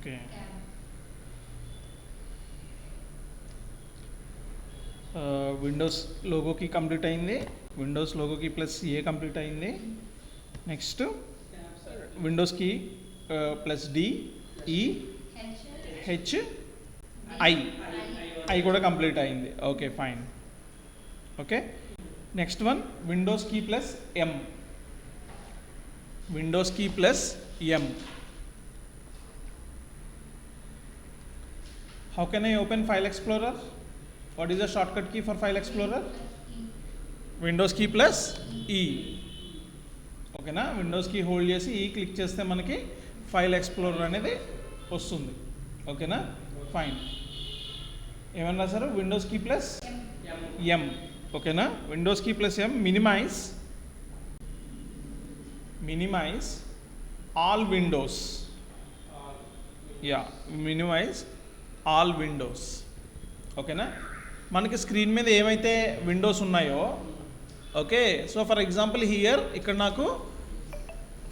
Okay. Windows లోగోకి complete అయింది, Windows లోగోకి ప్లస్ ఏ కంప్లీట్ అయింది. నెక్స్ట్ విండోస్కి plus D, E, H, I కూడా కంప్లీట్ అయింది. Okay fine. Okay, next one Windows key plus M. Windows key plus M. How can I open File Explorer? What is the shortcut key for File Explorer? Windows key plus E. ఓకేనా, windows key hold చేసి ఈ click చేస్తే మనకి file explorer అనేది వస్తుంది. ఓకేనా fine. ఏమన్నా రాశారు? Windows key plus M. ఓకేనా, windows key plus M. Minimise all windows. Yeah, minimise all windows. ఓకేనా, మనకి స్క్రీన్ మీద ఏమైతే విండోస్ ఉన్నాయో, okay, so for example here ఇక్కడ నాకు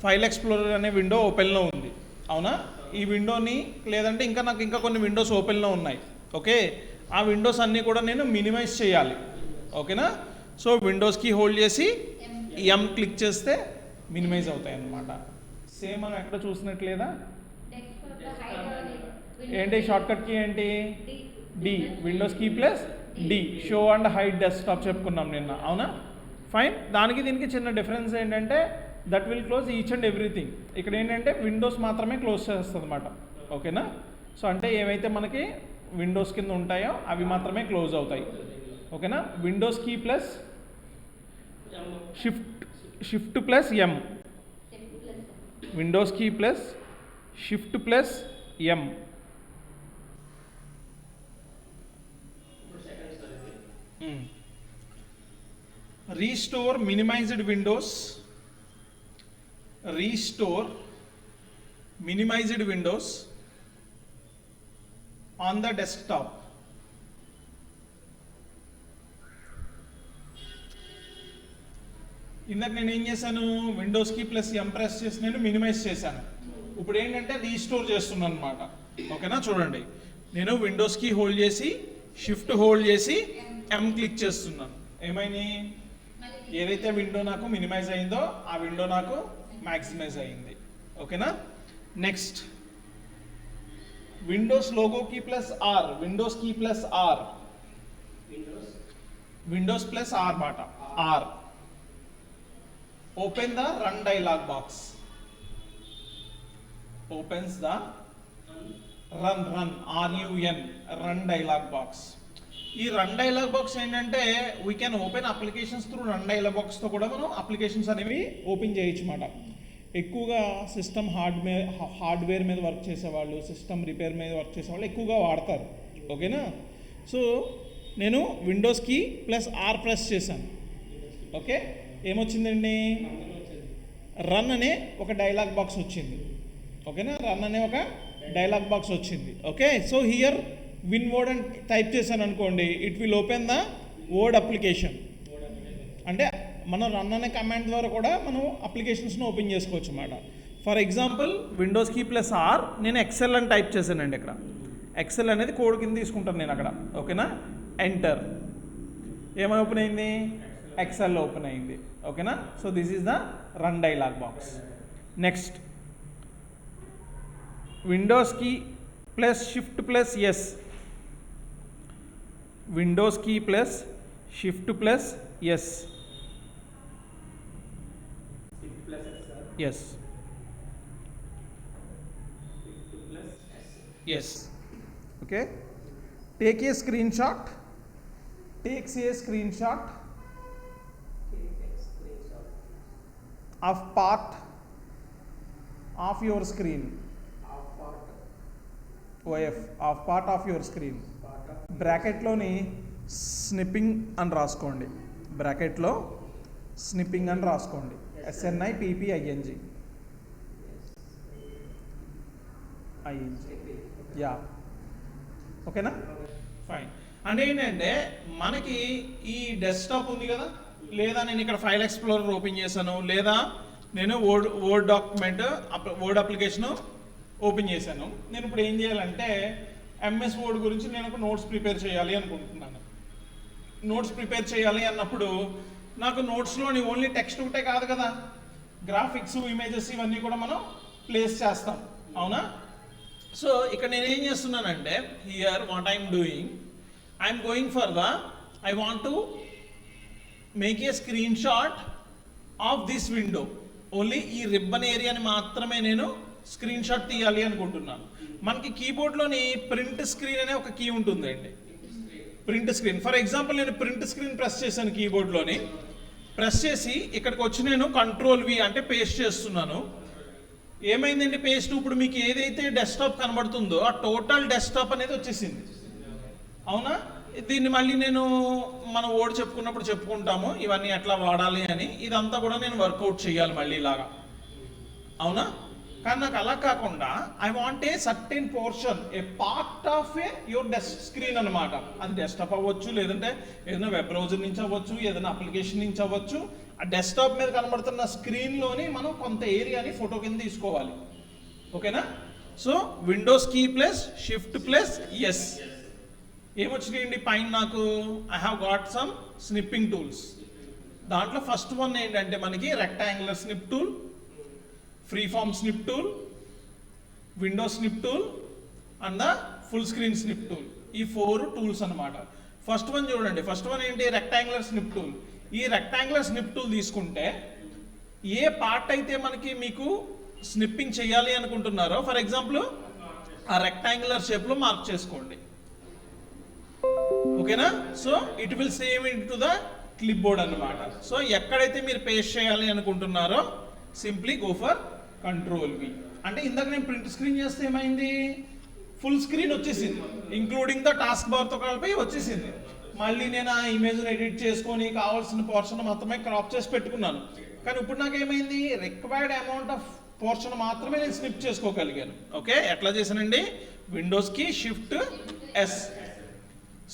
ఫైల్ ఎక్స్ప్లోరర్ అనే విండో ఓపెన్లో ఉంది, అవునా? ఈ విండోని లేదంటే నాకు ఇంకా కొన్ని విండోస్ ఓపెన్లో ఉన్నాయి. ఓకే, ఆ విండోస్ అన్నీ కూడా నేను మినిమైజ్ చేయాలి. ఓకేనా, సో విండోస్కి హోల్డ్ చేసి ఎం క్లిక్ చేస్తే మినిమైజ్ అవుతాయి అన్నమాట. సేమ్ మనం ఎక్కడ చూసినట్లేదా? ఏంటి షార్ట్ కట్ కీ ఏంటి? D. Windows key plus D. Show and hide desktop చెప్పుకున్నాం నిన్న, అవునా? ఫైన్. దానికి దీనికి చిన్న డిఫరెన్స్ ఏంటంటే that will close each and everything. ఇక్కడ ఏంటంటే విండోస్ మాత్రమే క్లోజ్ చేస్తుంది అనమాట. ఓకేనా, సో అంటే ఏవైతే మనకి విండోస్ కింద ఉంటాయో అవి మాత్రమే క్లోజ్ అవుతాయి. ఓకేనా, windows key plus shift plus M. Windows key plus shift plus M. Restore minimized windows. Restore minimized windows on the desktop. ఇందాక నేను ఏం చేశాను? విండోస్ కీ ప్లస్ ఎం ప్రెస్ చేసి నేను మినిమైజ్ చేశాను. ఇప్పుడు ఏంటంటే రీస్టోర్ చేస్తున్నాను అనమాట. ఓకేనా, చూడండి, నేను విండోస్ కీ హోల్డ్ చేసి షిఫ్ట్ హోల్డ్ చేసి ఎం క్లిక్ చేస్తున్నాను. ఏమైంది? ఏదైతే విండో నాకు మినిమైజ్ అయిందో ఆ విండో నాకు మ్యాక్సిమైజ్ అయింది. ఓకేనా, next windows logo key plus R. Windows key plus R. Windows plus R మాట. R. Open the run dialog box. Opens the run run dialog box. ఈ రన్ డైలాగ్ బాక్స్ ఏంటంటే we can open applications through run dialog బాక్స్తో కూడా మనం applications అనేవి open చేయొచ్చు అన్నమాట. ఎక్కువగా సిస్టమ్ హార్డ్వేర్ మీద వర్క్ చేసేవాళ్ళు, సిస్టమ్ రిపేర్ మీద వర్క్ చేసేవాళ్ళు ఎక్కువగా వాడతారు. ఓకేనా, సో నేను విండోస్కి ప్లస్ ఆర్ ప్రెస్ చేశాను. ఓకే, ఏమొచ్చిందండి? రన్ అనే ఒక డైలాగ్ బాక్స్ వచ్చింది. ఓకేనా, రన్ అనే ఒక డైలాగ్ బాక్స్ వచ్చింది. Okay, so here win word అని టైప్ చేశాను అనుకోండి, it will open the word application. అంటే మనం రన్ అనే కమాండ్ ద్వారా కూడా మనం అప్లికేషన్స్ను ఓపెన్ చేసుకోవచ్చు అన్నమాట. For example Windows key plus R నేను ఎక్సెల్ అని టైప్ చేశానండి. ఇక్కడ ఎక్సెల్ అనేది కోడ్ కింద తీసుకుంటాను నేను అక్కడ. ఓకేనా, ఎంటర్. ఏమై ఓపెన్ అయింది? ఎక్సెల్ ఓపెన్ అయింది. ఓకేనా, so this is the run dialog box. Next Windows key plus shift plus S. Windows key plus shift plus S. S S. Okay, take a screen shot. Takes a screenshot of part of your screen. of part of your screen. బ్రాకెట్లోని snipping అని రాసుకోండి. బ్రాకెట్లో snipping అని రాసుకోండి. SNIPPING. Yeah, ఓకేనా, fine. అంటే ఏంటంటే మనకి ఈ డెస్క్టాప్ ఉంది కదా, లేదా నేను ఇక్కడ ఫైల్ ఎక్స్ప్లోరర్ ఓపెన్ చేశాను, లేదా నేను వర్డ్ అప్లికేషన్ ఓపెన్ చేశాను. నేను ఇప్పుడు ఏం చేయాలంటే ఎంఎస్ వర్డ్ గురించి నేను ఒక నోట్స్ ప్రిపేర్ చేయాలి అనుకుంటున్నాను. నోట్స్ ప్రిపేర్ చేయాలి అన్నప్పుడు నాకు నోట్స్లోని ఓన్లీ టెక్స్ట్ ఒకటే కాదు కదా, గ్రాఫిక్స్, ఇమేజెస్ ఇవన్నీ కూడా మనం ప్లేస్ చేస్తాం, అవునా? సో ఇక్కడ నేను ఏం చేస్తున్నానంటే here what I'm doing, I'm going for the I want to make a screen shot of this window. Only ఈ రిబ్బన్ ఏరియాని మాత్రమే నేను స్క్రీన్ షాట్ తీయాలి అనుకుంటున్నాను. మనకి కీబోర్డ్లోని ప్రింట్ స్క్రీన్ అనే ఒక కీ ఉంటుందండి, ప్రింట్ స్క్రీన్. ఫర్ ఎగ్జాంపుల్ నేను ప్రింట్ స్క్రీన్ ప్రెస్ చేశాను కీబోర్డ్లోని, ప్రెస్ చేసి ఇక్కడికి వచ్చి నేను కంట్రోల్ వి అంటే పేస్ట్ చేస్తున్నాను. ఏమైందండి పేస్ట్? ఇప్పుడు మీకు ఏదైతే డెస్క్టాప్ కనబడుతుందో ఆ టోటల్ డెస్క్టాప్ అనేది వచ్చేసింది, అవునా? దీన్ని మళ్ళీ నేను మన వర్డ్ చెప్పుకున్నప్పుడు చెప్పుకుంటాము ఇవన్నీ ఎట్లా వాడాలి అని. ఇదంతా కూడా నేను వర్కౌట్ చేయాలి మళ్ళీ ఇలాగా, అవునా? కానీ నాకు అలా కాకుండా I want a certain portion, A part of A your desk screen అనమాట. అది డెస్క్టాప్ అవ్వచ్చు, లేదంటే ఏదైనా వెబ్ బ్రౌజర్ నుంచి అవ్వచ్చు, ఏదైనా అప్లికేషన్ నుంచి అవ్వచ్చు. ఆ డెస్క్టాప్ మీద కనబడుతున్న స్క్రీన్లోని మనం కొంత ఏరియాని ఫోటో కింద తీసుకోవాలి, ఓకేనా? So windows key plus shift plus S. ఏమొచ్చినాయండి పైన నాకు? I have got some snipping tools. దాంట్లో ఫస్ట్ వన్ ఏంటంటే మనకి rectangular snip tool, free form snip tool, window snip tool and the full screen snip tool. ఈ 4 tools అనమాట. First one చూడండి, first one ఏంటి? Rectangular snip tool. ఈ rectangular snip tool తీసుకుంటే ఏ పార్ట్ అయితే మనకి మీకు స్నిప్పింగ్ చేయాలి అనుకుంటున్నారో, ఫర్ ఎగ్జాంపుల్ ఆ రెక్టాంగులర్ షేప్లో మార్క్ చేసుకోండి, ఓకేనా? So it will save in to the clip board అనమాట. సో ఎక్కడైతే మీరు పేస్ట్ చేయాలి అనుకుంటున్నారో simply go for control V. అంటే ఇందాక నేను ప్రింట్ స్క్రీన్ చేస్తే ఏమైంది? ఫుల్ స్క్రీన్ వచ్చేసింది, ఇంక్లూడింగ్ ద టాస్క్ బార్తో కలిపి వచ్చేసింది. మళ్ళీ నేను ఆ ఇమేజ్ని ఎడిట్ చేసుకొని కావాల్సిన పోర్షన్ మాత్రమే క్రాప్ చేసి పెట్టుకున్నాను. కానీ ఇప్పుడు నాకు ఏమైంది? రిక్వైర్డ్ అమౌంట్ ఆఫ్ పోర్షన్ మాత్రమే నేను స్నిప్ చేసుకోగలిగాను. ఓకే, ఎట్లా చేశానండి? విండోస్కి shift S.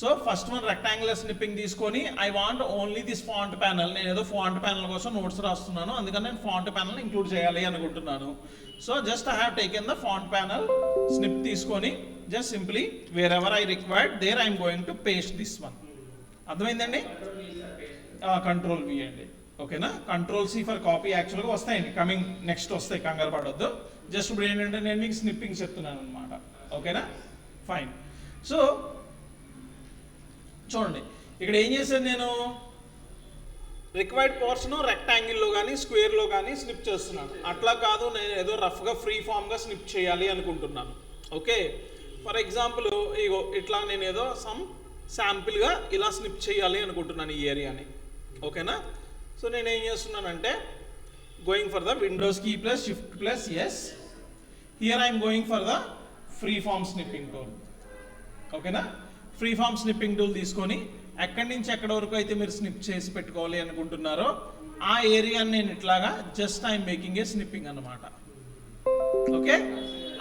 So first one rectangular snipping తీసుకొని I want only this font panel. నేను ఏదో ఫాంట్ ప్యానల్ కోసం నోట్స్ రాస్తున్నాను, అందుకని నేను ఫాంట్ ప్యానల్ ఇంక్లూడ్ చేయాలి అనుకుంటున్నాను. So just I have taken the font panel snip తీసుకొని just simply wherever I required there I'm going to paste this one. అర్థమైందండి? కంట్రోల్ వి అండి, ఓకేనా? Control C for copy. యాక్చువల్గా వస్తాయండి, coming next వస్తాయి, కంగారు పడొద్దు. జస్ట్ ఇప్పుడు ఏంటంటే నేను మీకు స్నిప్పింగ్ చెప్తున్నాను అనమాట, ఓకేనా? ఫైన్. సో చూడండి ఇక్కడ ఏం చేశాను నేను? రిక్వైర్డ్ పోర్షన్ రెక్టాంగిల్లో కానీ స్క్వేర్లో కానీ స్నిప్ చేస్తున్నాను. అట్లా కాదు, నేను ఏదో రఫ్గా ఫ్రీ ఫామ్గా స్నిప్ చేయాలి అనుకుంటున్నాను. ఓకే, ఫర్ ఎగ్జాంపుల్ ఇగో ఇట్లా నేను ఏదో సమ్ శాంపిల్గా ఇలా స్నిప్ చేయాలి అనుకుంటున్నాను ఈ ఏరియాని, ఓకేనా? సో నేను ఏం చేస్తున్నానంటే going for the Windows key plus shift plus S. Here I'm going for the free form snipping tool, ఓకేనా? ఫ్రీ ఫామ్ స్నిప్పింగ్ టూల్ తీసుకొని ఎక్కడి నుంచి ఎక్కడి వరకు అయితే మీరు స్నిప్ చేసి పెట్టుకోవాలి అనుకుంటున్నారో ఆ ఏరియాని నేను ఇట్లాగా just I'm making a snipping అనమాట, ఓకే?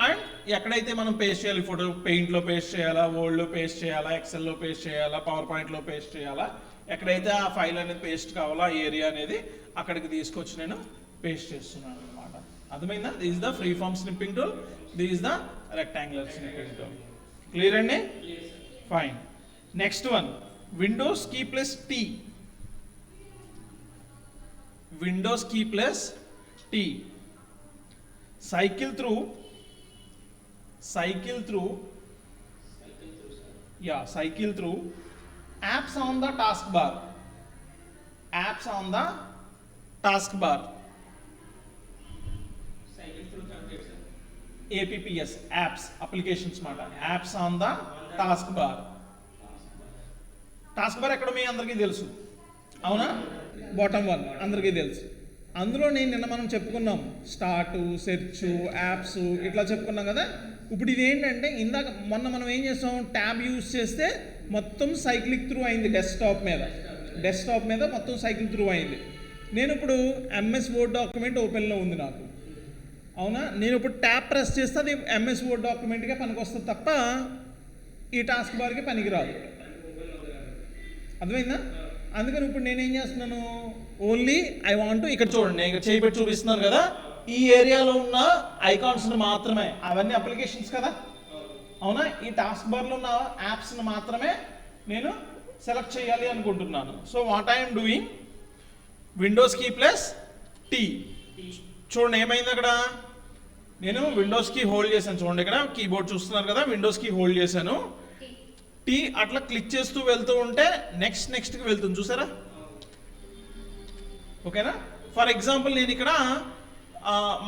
అండ్ ఎక్కడైతే మనం పేస్ట్ చేయాలి, ఫోటో పెయింట్లో పేస్ట్ చేయాలా, వర్డ్లో పేస్ట్ చేయాలా, ఎక్సెల్లో పేస్ట్ చేయాలా, పవర్ పాయింట్లో పేస్ట్ చేయాలా, ఎక్కడైతే ఆ ఫైల్ అనేది పేస్ట్ కావాలో ఆ ఏరియా అనేది అక్కడికి తీసుకొచ్చి నేను పేస్ట్ చేస్తున్నాను అనమాట. అర్థమైందా? This is the free form snipping tool, this is the rectangular snipping tool. Clear అండి? Fine. Next one Windows key plus T. Windows key plus T. cycle through apps on the taskbar. Apps on the taskbar. APPS, apps, applications మాట. Apps on the taskbar. taskbar ఎక్కడ మీ అందరికీ తెలుసు, అవునా? Bottom 1 అందరికీ తెలుసు. అందులో నిన్న మనం చెప్పుకున్నాం స్టార్ట్, సెర్చ్, యాప్స్ ఇట్లా చెప్పుకున్నాం కదా. ఇప్పుడు ఇది ఏంటంటే ఇందాక మొన్న మనం ఏం చేస్తాం, ట్యాబ్ యూజ్ చేస్తే మొత్తం సైక్లిక్ త్రూ అయింది డెస్క్టాప్ మీద మొత్తం సైకిల్ త్రూ అయింది. నేను ఇప్పుడు ఎంఎస్ వర్డ్ డాక్యుమెంట్ ఓపెన్లో ఉంది నాకు, అవునా? నేను ఇప్పుడు ట్యాబ్ ప్రెస్ చేస్తే అది ఎంఎస్ వర్డ్ డాక్యుమెంట్గా పనికొస్తుంది తప్ప ఈ టాస్క్ బార్కి పనికిరాదు. అర్థమైందా? అందుకని ఇప్పుడు నేనేం చేస్తున్నాను, ఓన్లీ ఐ వాంట్, ఇక్కడ చూడండి ఇక్కడ చేయి పెట్టి చూపిస్తున్నాను కదా, ఈ ఏరియాలో ఉన్న ఐకాన్స్ మాత్రమే, అవన్నీ అప్లికేషన్స్ కదా, అవునా, ఈ టాస్క్ బార్ లో ఉన్న యాప్స్ మాత్రమే నేను సెలెక్ట్ చేయాలి అనుకుంటున్నాను. So what I'm doing, Windows key plus T. చూడండి ఏమైంది అక్కడ, నేను విండోస్ కీ హోల్డ్ చేశాను. చూడండి ఇక్కడ కీబోర్డ్ చూస్తున్నారు కదా, విండోస్ కీ హోల్డ్ చేశాను, టీ అట్లా క్లిక్ చేస్తూ వెళ్తూ ఉంటే నెక్స్ట్కి వెళ్తుంది, చూసారా? ఓకేనా? ఫర్ ఎగ్జాంపుల్ నేను ఇక్కడ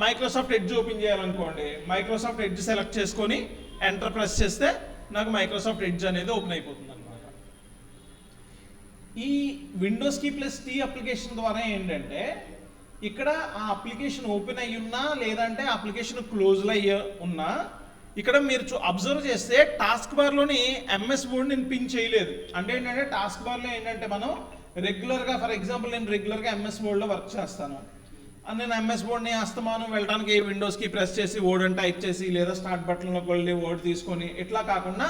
మైక్రోసాఫ్ట్ ఎడ్జ్ ఓపెన్ చేయాలనుకోండి, మైక్రోసాఫ్ట్ ఎడ్జ్ సెలెక్ట్ చేసుకొని ఎంటర్ ప్రెస్ చేస్తే నాకు మైక్రోసాఫ్ట్ ఎడ్జ్ అనేది ఓపెన్ అయిపోతుంది అనమాట. ఈ windows key plus T application ద్వారా ఏంటంటే ఇక్కడ ఆ అప్లికేషన్ ఓపెన్ అయ్యి ఉన్నా లేదంటే అప్లికేషన్ క్లోజ్ అయ్యి ఉన్నా ఇక్కడ మీరు అబ్జర్వ్ చేస్తే టాస్క్ బార్లోని ఎంఎస్ వర్డ్ నేను పిన్ చేయలేదు. అంటే ఏంటంటే టాస్క్ బార్లో ఏంటంటే మనం రెగ్యులర్గా, ఫర్ ఎగ్జాంపుల్ నేను రెగ్యులర్గా ఎంఎస్ వర్డ్లో వర్క్ చేస్తాను, నేను ఎంఎస్ వర్డ్ని అస్తమానం వెళ్ళడానికి విండోస్కి ప్రెస్ చేసి వర్డ్ అని టైప్ చేసి లేదా స్టార్ట్ బటన్లోకి వెళ్ళి వర్డ్ తీసుకొని ఇట్లా కాకుండా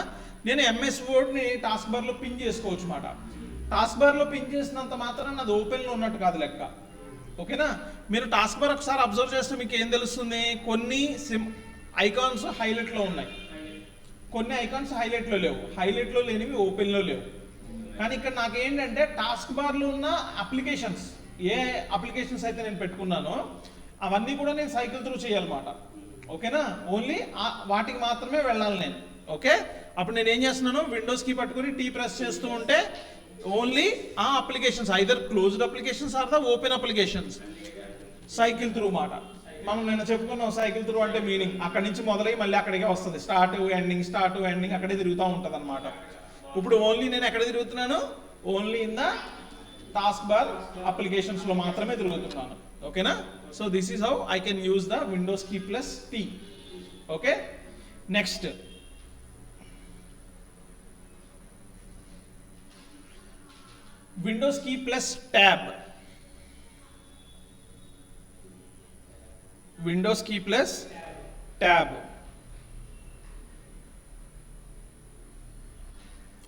నేను ఎంఎస్ వర్డ్ని టాస్క్ బార్లో పిన్ చేసుకోవచ్చు అన్నమాట. టాస్క్ బార్లో పిన్ చేసినంత మాత్రం అది ఓపెన్లో ఉన్నట్టు కాదు లెక్క. ఓకేనా? మీరు టాస్క్ బార్ ఒకసారి అబ్జర్వ్ చేస్తే మీకు ఏం తెలుస్తుంది, కొన్ని ఐకాన్స్ హైలైట్లో ఉన్నాయి, కొన్ని ఐకాన్స్ హైలైట్లో లేవు, హైలైట్లో లేనివి ఓపెన్లో లేవు. కానీ ఇక్కడ నాకేంటంటే టాస్క్ బార్లో ఉన్న అప్లికేషన్స్, ఏ అప్లికేషన్స్ అయితే నేను పెట్టుకున్నానో అవన్నీ కూడా నేను సైకిల్ త్రూ చేయాలన్నమాట. ఓకేనా? ఓన్లీ వాటికి మాత్రమే వెళ్ళాలి నేను. ఓకే, అప్పుడు నేను ఏం చేస్తున్నాను, విండోస్ కీ పట్టుకుని టీ ప్రెస్ చేస్తూ ఉంటే ఓన్లీ ఆ applications, either closed applications or the open applications, cycle through మాట. మనం నేను చెప్పుకున్నాం సైకిల్ త్రూ అంటే మీనింగ్ అక్కడి నుంచి మొదలై మళ్ళీ అక్కడికే వస్తుంది, స్టార్ట్ ఎండింగ్ అక్కడే తిరుగుతూ ఉంటుంది అనమాట. ఇప్పుడు ఓన్లీ నేను ఎక్కడ తిరుగుతున్నాను, only in the task bar applications లో మాత్రమే తిరుగుతున్నాను. ఓకేనా? So this is how I can use the Windows key plus T. Okay, next Windows key plus tab. Windows key plus tab.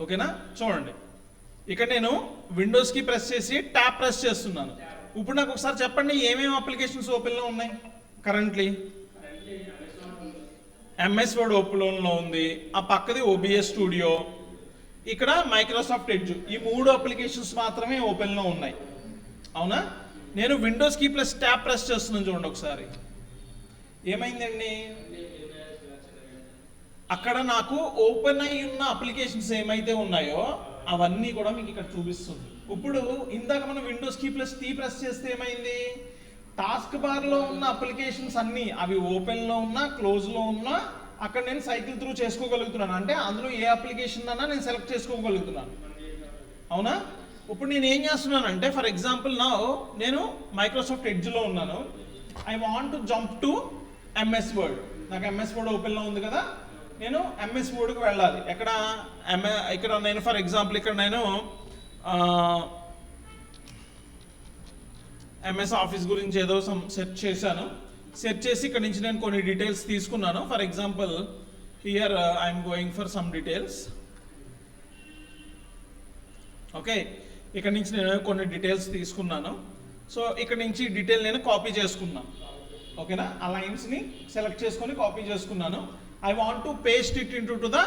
ఓకేనా? చూడండి ఇక్కడ నేను విండోస్ కి ప్రెస్ చేసి ట్యాబ్ ప్రెస్ చేస్తున్నాను. ఇప్పుడు నాకు ఒకసారి చెప్పండి ఏమేమి అప్లికేషన్స్ ఓపెన్లో ఉన్నాయి కరెంట్లీ. ఎంఎస్ వర్డ్ ఓపెన్లో ఉంది, ఆ పక్కది ఓబిఎస్ స్టూడియో, ఇక్కడ మైక్రోసాఫ్ట్ ఎడ్జ్, ఈ 3 అప్లికేషన్స్ మాత్రమే ఓపెన్లో ఉన్నాయి. అవునా? నేను Windows key plus tab press చేస్తున్నాను, చూడండి ఒకసారి ఏమైందండి, అక్కడ నాకు ఓపెన్ అయి ఉన్న అప్లికేషన్స్ ఏమైతే ఉన్నాయో అవన్నీ కూడా మీకు ఇక్కడ చూపిస్తుంది. ఇప్పుడు ఇందాక మనం Windows key plus T press చేస్తే ఏమైంది, టాస్క్ బార్లో ఉన్న అప్లికేషన్స్ అన్నీ అవి ఓపెన్లో ఉన్నా క్లోజ్లో ఉన్నా అక్కడ నేను సైకిల్ త్రూ చేసుకోగలుగుతున్నాను. అంటే అందులో ఏ అప్లికేషన్ అన్నా నేను సెలెక్ట్ చేసుకోగలుగుతున్నాను. అవునా? ఇప్పుడు నేను ఏం చేస్తున్నానంటే ఫర్ ఎగ్జాంపుల్ నేను మైక్రోసాఫ్ట్ ఎడ్జ్లో ఉన్నాను, I want to jump to MS word. నాకు ఎంఎస్ వర్డ్ ఓపెన్లో ఉంది కదా, నేను ఎంఎస్ వర్డ్కి వెళ్ళాలి. ఇక్కడ నేను ఫర్ ఎగ్జాంపుల్ ఇక్కడ నేను ఎంఎస్ ఆఫీస్ గురించి ఏదో సెర్చ్ చేశాను, సెర్చ్ చేసి ఇక్కడ నుంచి నేను కొన్ని డీటెయిల్స్ తీసుకున్నాను. For example here I'm going for some details. Okay, ఇక్కడ నుంచి నేను కొన్ని డీటెయిల్స్ తీసుకున్నాను. సో ఇక్కడ నుంచి డీటెయిల్ నేను కాపీ చేసుకున్నాను. ఓకేనా? ఆ లైన్స్ని సెలెక్ట్ చేసుకొని కాపీ చేసుకున్నాను. I want to paste it into the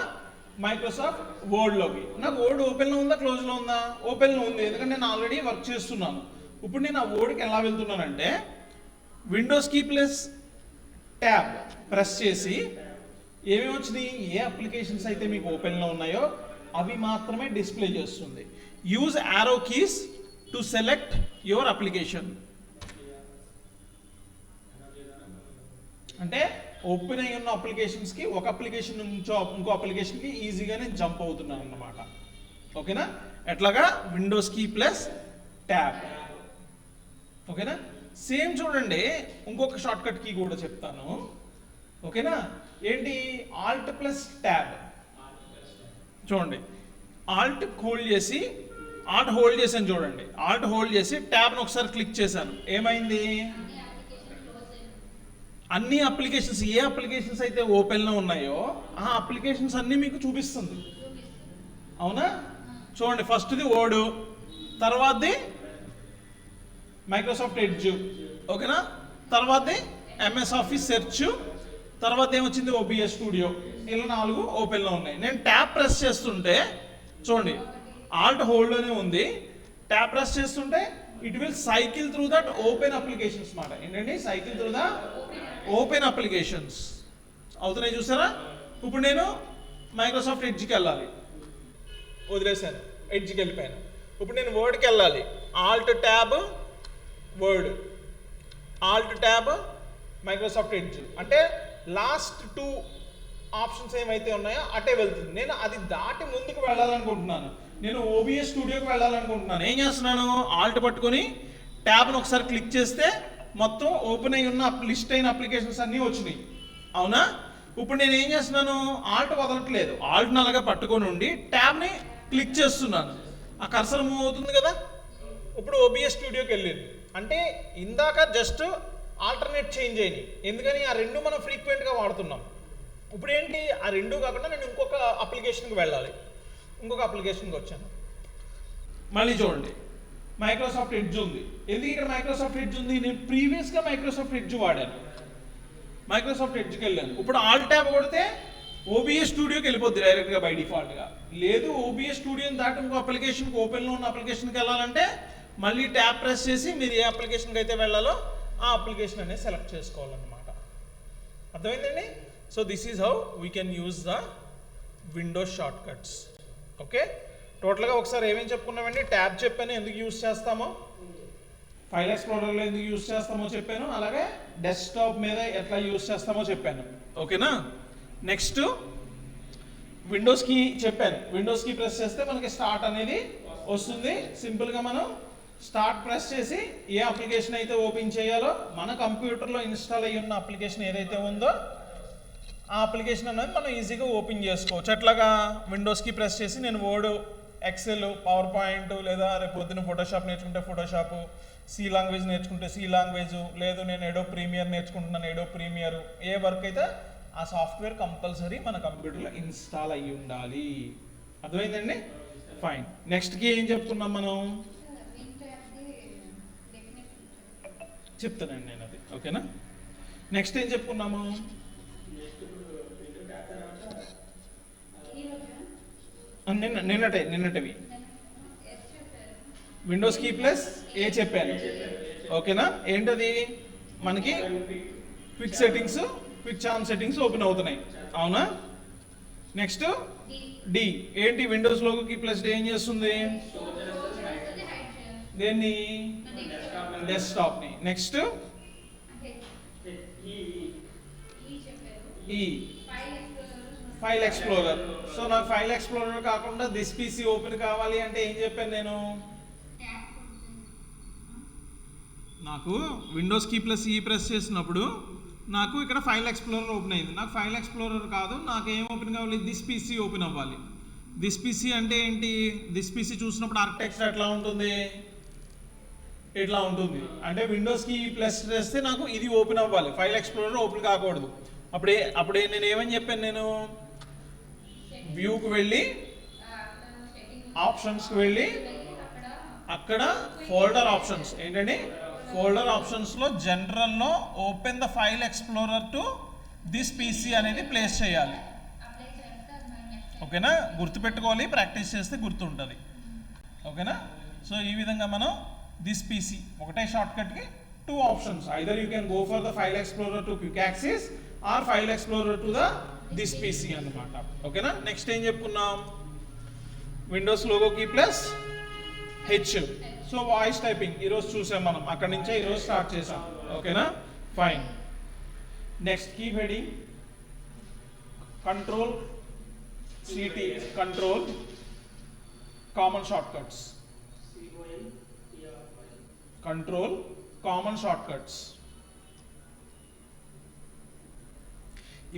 Microsoft వర్డ్లోకి. నాకు వర్డ్ ఓపెన్లో ఉందా క్లోజ్లో ఉందా? ఓపెన్లో ఉంది, ఎందుకంటే నేను ఆల్రెడీ వర్క్ చేస్తున్నాను. ఇప్పుడు నేను ఆ వర్డ్కి ఎలా వెళ్తున్నానంటే windows key plus tab press చేసి ఏమేమి వచ్చినాయి, ఏ అప్లికేషన్స్ అయితే మీకు ఓపెన్లో ఉన్నాయో అవి మాత్రమే డిస్ప్లే చేస్తుంది. Use arrow keys to select your application. అంటే ఓపెన్ అయి ఉన్న అప్లికేషన్స్కి ఒక అప్లికేషన్ నుంచో ఇంకో అప్లికేషన్కి ఈజీగానే జంప్ అవుతున్నాను అన్నమాట. ఓకేనా? ఎట్లాగా విండోస్ కీ ప్లస్ ట్యాబ్. ఓకేనా? సేమ్ చూడండి ఇంకొక షార్ట్ కట్ కీ కూడా చెప్తాను. ఓకేనా? ఏంటి, ఆల్ట్ ప్లస్ ట్యాబ్. చూడండి ఆల్ట్ హోల్డ్ చేసాను, చూడండి ఆల్ట్ హోల్డ్ చేసి ట్యాబ్ను ఒకసారి క్లిక్ చేశాను, ఏమైంది, అన్ని అప్లికేషన్స్ ఏ అప్లికేషన్స్ అయితే ఓపెన్లో ఉన్నాయో ఆ అప్లికేషన్స్ అన్నీ మీకు చూపిస్తుంది. అవునా? చూడండి ఫస్ట్ది వర్డ్, తర్వాతది మైక్రోసాఫ్ట్ ఎడ్జ్, ఓకేనా, తర్వాతది ఎంఎస్ ఆఫీస్ సెర్చ్, తర్వాత ఏమొచ్చింది ఓబిఎస్ స్టూడియో. ఇలా 4 ఓపెన్లో ఉన్నాయి. నేను ట్యాబ్ ప్రెస్ చేస్తుంటే చూడండి, ఆల్ట్ హోల్డ్లోనే ఉంది. ట్యాబ్ ప్రెస్ చేస్తుంటే it will cycle through that open applications మాట. ఏంటండి? Cycle through the open applications అవుతున్నాయి, చూసారా? ఇప్పుడు నేను మైక్రోసాఫ్ట్ ఎడ్జ్కి వెళ్ళాలి, వదిలేశాను, ఎడ్జ్కి వెళ్ళిపోయాను. ఇప్పుడు నేను వర్డ్కి వెళ్ళాలి, Alt tab word, Alt tab Microsoft edge. అంటే లాస్ట్ 2 ఆప్షన్స్ ఏమైతే ఉన్నాయో అటే వెళ్తుంది. నేను అది దాటి ముందుకు వెళ్ళాలనుకుంటున్నాను, నేను ఓబిఎస్ స్టూడియోకి వెళ్ళాలనుకుంటున్నాను. ఏం చేస్తున్నాను? ఆల్ట్ పట్టుకొని ట్యాబ్ను ఒకసారి క్లిక్ చేస్తే మొత్తం ఓపెన్ అయి ఉన్న లిస్ట్ అయిన అప్లికేషన్స్ అన్నీ వచ్చినాయి, అవునా? ఇప్పుడు నేను ఏం చేస్తున్నాను? ఆల్ట్ వదలట్లేదు, ఆల్ట్ని అలాగా పట్టుకొని ఉండి ట్యాబ్ని క్లిక్ చేస్తున్నాను. ఆ కర్సర్ మూవ్ అవుతుంది కదా. ఇప్పుడు ఓబిఎస్ స్టూడియోకి వెళ్ళింది. అంటే ఇందాక జస్ట్ ఆల్టర్నేట్ చేంజ్ అయినాయి. ఎందుకని? ఆ 2 మనం ఫ్రీక్వెంట్గా వాడుతున్నాం. ఇప్పుడు ఏంటి? ఆ 2 కాకుండా నేను ఇంకొక అప్లికేషన్కి వెళ్ళాలి. ఇంకొక అప్లికేషన్కి వచ్చాను. మళ్ళీ చూడండి, మైక్రోసాఫ్ట్ ఎడ్జ్ ఉంది. ఎందుకు ఇక్కడ మైక్రోసాఫ్ట్ ఎడ్జ్ ఉంది? నేను ప్రీవియస్గా మైక్రోసాఫ్ట్ ఎడ్జ్ వాడాను, మైక్రోసాఫ్ట్ ఎడ్జ్కి వెళ్ళాను. ఇప్పుడు ఆల్ ట్యాబ్ కొడితే ఓబిఎస్ స్టూడియోకి వెళ్ళిపోద్ది డైరెక్ట్గా బై డిఫాల్ట్గా. లేదు, ఓబిఎస్ స్టూడియోని దాటి ఇంకో అప్లికేషన్కి, ఓపెన్లో ఉన్న అప్లికేషన్కి వెళ్ళాలంటే మళ్ళీ ట్యాబ్ ప్రెస్ చేసి మీరు ఏ అప్లికేషన్కి అయితే వెళ్ళాలో ఆ అప్లికేషన్ అనేది సెలెక్ట్ చేసుకోవాలన్నమాట. అర్థమైందండి? So this is how we can use the Windows short cuts. Okay, టోటల్గా ఒకసారి ఏమేమి చెప్పుకున్నామండి? ట్యాబ్ చెప్పాను ఎందుకు యూజ్ చేస్తామో, ఫైల్ ఎక్స్ప్లోరర్లో ఎందుకు యూజ్ చేస్తామో చెప్పాను, అలాగే డెస్క్టాప్ మీద ఎట్లా యూజ్ చేస్తామో చెప్పాను. ఓకేనా? నెక్స్ట్ విండోస్ కీ చెప్పాను. విండోస్ కీ ప్రెస్ చేస్తే మనకి స్టార్ట్ అనేది వస్తుంది. సింపుల్గా మనం స్టార్ట్ ప్రెస్ చేసి ఏ అప్లికేషన్ అయితే ఓపెన్ చేయాలో, మన కంప్యూటర్లో ఇన్స్టాల్ అయ్యి ఉన్న అప్లికేషన్ ఏదైతే ఉందో ఆ అప్లికేషన్ అనేది మనం ఈజీగా ఓపెన్ చేసుకోవచ్చు. అట్లాగా విండోస్కి ప్రెస్ చేసి నేను వర్డ్, ఎక్సెల్, పవర్ పాయింట్, లేదా రేపు పొద్దున్న ఫోటోషాప్ నేర్చుకుంటే ఫోటోషాప్, సి లాంగ్వేజ్ నేర్చుకుంటే సి లాంగ్వేజ్, లేదు నేను ఏడో ప్రీమియర్ నేర్చుకుంటున్నాను ఏడో ప్రీమియర్, ఏ వర్క్ అయితే ఆ సాఫ్ట్వేర్ కంపల్సరీ మన కంప్యూటర్లో ఇన్స్టాల్ అయ్యి ఉండాలి. అర్థమైందండి? ఫైన్. నెక్స్ట్కి ఏం చెప్పుకున్నాం మనం? చెప్తానండి నేను అది. ఓకేనా? నెక్స్ట్ ఏం చెప్పుకున్నాము? నిన్నటివి విండోస్ కీ ప్లస్ ఏ చెప్పాను. ఓకేనా? ఏంటది? మనకి quick settings, quick charm settings open అవుతున్నాయి, అవునా? నెక్స్ట్ డి ఏంటి? Windows logo key plus D ఏం చేస్తుంది? దేన్ని? డెస్క్టాప్ని. Next E file explorer. So నాకు ఫైల్ ఎక్స్ప్లోరర్ కాకుండా దిస్ పీసీ ఓపెన్ కావాలి అంటే ఏం చెప్పాను నేను? నాకు Windows key plus E press చేసినప్పుడు నాకు ఇక్కడ ఫైల్ ఎక్స్ప్లోరర్ ఓపెన్ అయింది. నాకు ఫైల్ ఎక్స్ప్లోరర్ కాదు, నాకు ఏం ఓపెన్ కావాలి? దిస్ పీసీ ఓపెన్ అవ్వాలి. దిస్ పీసీ అంటే ఏంటి? దిస్ పీసీ చూసినప్పుడు ఆర్కిటెక్చర్ ఎట్లా ఉంటుంది? ఇట్లా ఉంటుంది. అంటే విండోస్కి ప్లస్ చేస్తే నాకు ఇది ఓపెన్ అవ్వాలి, ఫైల్ ఎక్స్ప్లోరర్ ఓపెన్ కాకూడదు. అప్పుడే నేను ఏమని చెప్పాను? నేను వ్యూకి వెళ్ళి ఆప్షన్స్కి వెళ్ళి అక్కడ ఫోల్డర్ ఆప్షన్స్, ఏంటండి ఫోల్డర్ ఆప్షన్స్లో జనరల్లో open the file explorer to this PC అనేది ప్లేస్ చేయాలి. ఓకేనా? గుర్తుపెట్టుకోవాలి, ప్రాక్టీస్ చేస్తే గుర్తుంటుంది. ఓకేనా? సో ఈ విధంగా మనం దిస్ పీసీ ఒకటే షార్ట్ కట్కి 2 options, either you can go for the file explorer to quick access or file explorer to the this PC అన్నమాట. ఓకేనా? నెక్స్ట్ ఏం చెప్పుకున్నాం? Windows logo key plus H. So voice typing ఈరోజు చూసాం మనం, అక్కడి నుంచే ఈరోజు స్టార్ట్ చేసాం. ఓకేనా? Fine. Next keep heading control city, control common shortcuts, control common shortcuts.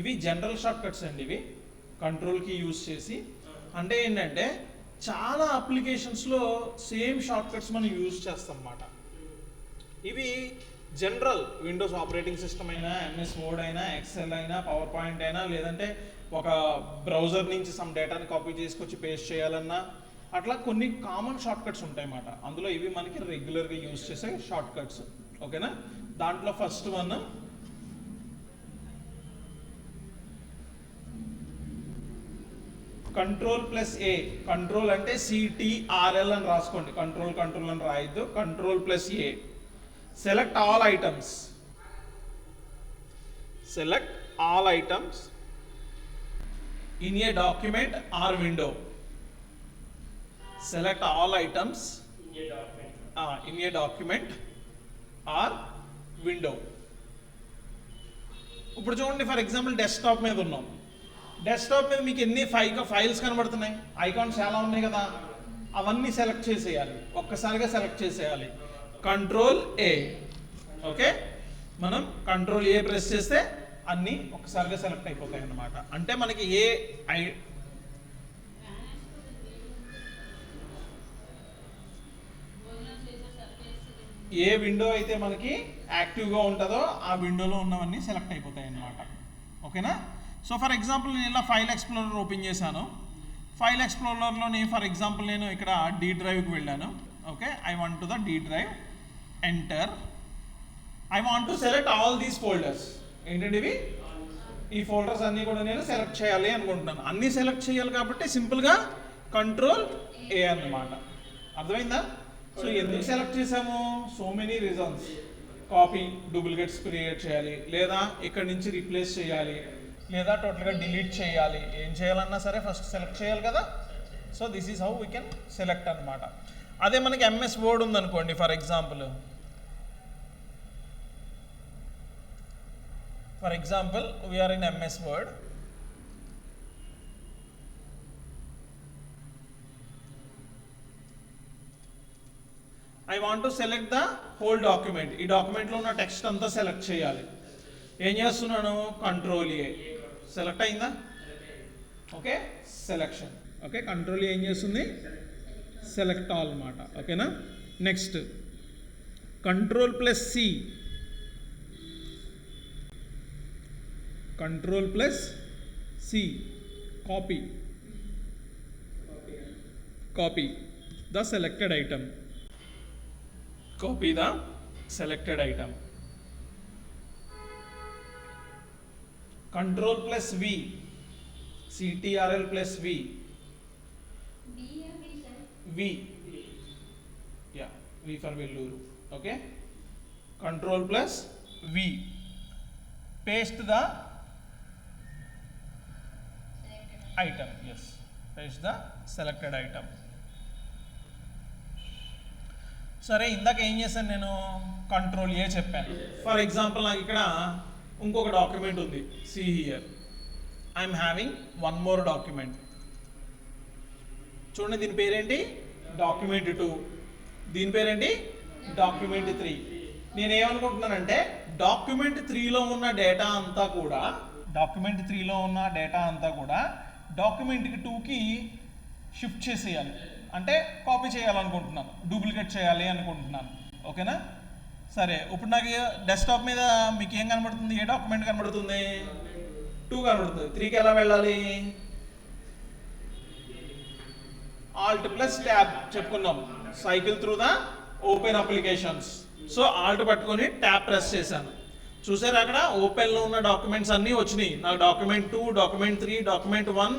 ఇవి జనరల్ షార్ట్ కట్స్ అండి. ఇవి కంట్రోల్కి యూజ్ చేసి, అంటే ఏంటంటే చాలా అప్లికేషన్స్లో సేమ్ షార్ట్ కట్స్ మనం యూజ్ చేస్తాం అన్నమాట. ఇవి జనరల్ విండోస్ ఆపరేటింగ్ సిస్టమ్ అయినా, ఎంఎస్ వర్డ్ అయినా, ఎక్సెల్ అయినా, పవర్ పాయింట్ అయినా, లేదంటే ఒక బ్రౌజర్ నుంచి సమ్ డేటాని కాపీ చేసుకొచ్చి పేస్ట్ చేయాలన్నా, అట్లా కొన్ని కామన్ షార్ట్ కట్స్ ఉంటాయి అన్నమాట. అందులో ఇవి మనకి రెగ్యులర్గా యూజ్ చేసే షార్ట్ కట్స్. ఓకేనా? దాంట్లో first one control plus A, control అంటే సిటిఆర్ఎల్ అని రాసుకోండి, కంట్రోల్ అని రాయొద్దు, control plus A. Select all items, select all items in a document or window. Select all items in a document or window. ఇప్పుడు చూడండి, for example desktop మీద ఉన్నాం. Desktop మీద మీకు ఎన్ని ఫైల్స్ కనబడుతున్నాయి, ఐకాన్స్ చాలా ఉన్నాయి కదా, అవన్నీ సెలెక్ట్ చేసేయాలి, ఒక్కసారిగా సెలెక్ట్ చేసేయాలి. కంట్రోల్ ఏ, ఓకే, మనం కంట్రోల్ ఏ ప్రెస్ చేస్తే అన్నీ ఒక్కసారిగా సెలెక్ట్ అయిపోతాయి అన్నమాట. అంటే మనకి ఏ విండో అయితే మనకి యాక్టివ్గా ఉంటుందో ఆ విండోలో ఉన్నవన్నీ సెలెక్ట్ అయిపోతాయి అన్నమాట. ఓకేనా? సో ఫర్ ఎగ్జాంపుల్ నేను ఇలా ఫైల్ ఎక్స్ప్లోరర్ ఓపెన్ చేశాను. ఫైల్ ఎక్స్ప్లోరర్లోని ఫర్ ఎగ్జాంపుల్ నేను ఇక్కడ డి డ్రైవ్కి వెళ్ళాను. Okay, I want to the D drive, enter. I want to select all these folders. ఏంటంటే ఇవి, ఈ ఫోల్డర్స్ అన్నీ కూడా నేను సెలెక్ట్ చేయాలి అనుకుంటున్నాను. అన్నీ సెలెక్ట్ చేయాలి కాబట్టి సింపుల్గా కంట్రోల్ ఏ అన్నమాట. అర్థమైందా? సో ఎందుకు సెలెక్ట్ చేసాము? So many reasons. Copy, duplicates create చేయాలి, లేదా ఇక్కడ నుంచి రీప్లేస్ చేయాలి, లేదా టోటల్గా డిలీట్ చేయాలి. ఏం చేయాలన్నా సరే ఫస్ట్ సెలెక్ట్ చేయాలి కదా. So this is how we can select అనమాట. అదే మనకి ఎంఎస్ వర్డ్ ఉందనుకోండి, for example we are in MS Word. I want to select the whole document. ఈ డాక్యుమెంట్లో ఉన్న టెక్స్ట్ అంతా సెలెక్ట్ చేయాలి. ఏం చేస్తున్నాను? Control A. సెలెక్ట్ అయిందా? Okay, selection. ఓకే, కంట్రోల్ ఏం చేస్తుంది? సెలెక్ట్ ఆల్ అన్నమాట. ఓకేనా? Next control plus C, control plus C, copy the selected item, copy the selected item. Control plus V, CTRL plus V, V for Vellore. Okay, control plus V, paste the item. Yes, paste the selected item. సరే, ఇందాక ఏం చేశాను నేను? Control A చెప్పాను. For example నాకు ఇక్కడ ఇంకొక document ఉంది. See here, I'm having one more document. చూడండి, దీని పేరేంటి? డాక్యుమెంట్ 2. దీని పేరేంటి? డాక్యుమెంట్ 3. నేనేమనుకుంటున్నానంటే డాక్యుమెంట్ 3లో ఉన్న డేటా అంతా కూడా డాక్యుమెంట్ 2కి షిఫ్ట్ చేసేయాలి. అంటే కాపీ చేయాలనుకుంటున్నాను, డూప్లికేట్ చేయాలి అనుకుంటున్నాను. ఓకేనా? సరే, ఇప్పుడు నాకు డెస్క్టాప్ మీద మీకు ఏం కనబడుతుంది? ఏ డాక్యుమెంట్ కనబడుతుంది? 2 కనబడుతుంది. 3కి ఎలా వెళ్ళాలి? ఆల్ట్ ప్లస్ ట్యాబ్ చెప్పుకున్నాం, cycle through the open applications. So Alt పట్టుకొని ట్యాబ్ ప్రెస్ చేశాను. చూసారు, అక్కడ ఓపెన్లో ఉన్న డాక్యుమెంట్స్ అన్నీ వచ్చినాయి. నాకు డాక్యుమెంట్ 2, డాక్యుమెంట్ 3, డాక్యుమెంట్ 1,